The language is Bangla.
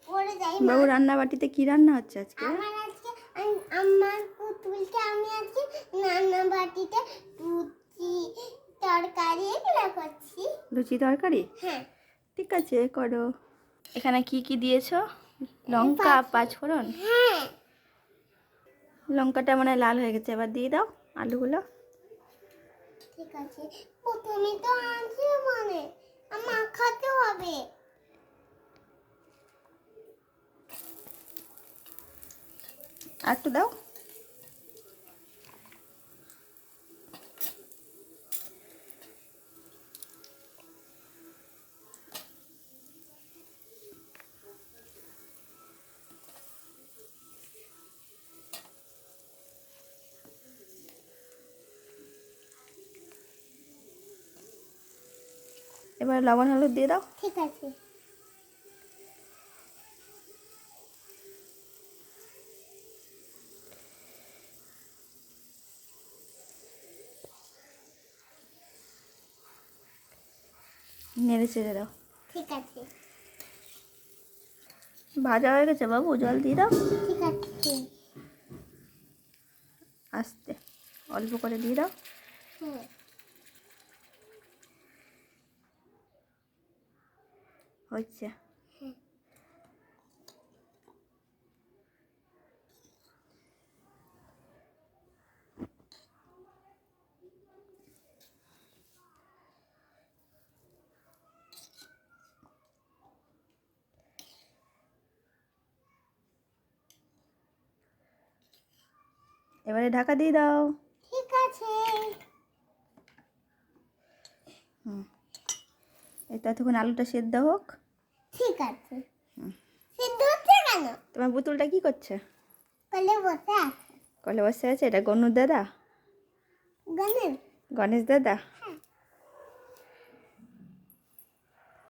পড়ে যাই। বাবু রান্না বাটিতে কি রান্না হচ্ছে আজকে? আমার পুতুলকে আমি আজকে রান্না বাটিতে লুচি তরকারি এগুলো করছি। লুচি তরকারি? হ্যাঁ। ঠিক আছে, করো। এখানে কি কি দিয়েছো? লঙ্কা, পাঁচফোড়ন। হ্যাঁ। লঙ্কাটা মানে লাল হয়ে গেছে, এবার দিয়ে দাও আলুগুলো। ঠিক আছে, প্রথমে তো আনছি মানে আমার খাতে হবে। আর একটু দাও। এবার লবণ হলুদ দিয়ে দাও। ঠিক আছে। নেড়ে চেড়ে দাও। ঠিক আছে। ভাজা হয়ে গেছে বাবু, জল দিয়ে দাও। ঠিক আছে। আস্তে অল্প করে দিয়ে দাও। হ্যাঁ। হচ্ছে। এবারে ঢাকা দিয়ে দাও। ঠিক আছে। এটা ততক্ষণ আলুটা সেদ্ধ হোক। ঠিক আছে। সিদ্ধ হচ্ছে কেন? তোমার পুতুলটা কি করছে? কলে বসে আছে। কলে বসে আছে? এটা গনুর দাদা? গণেশ। গণেশ দাদা?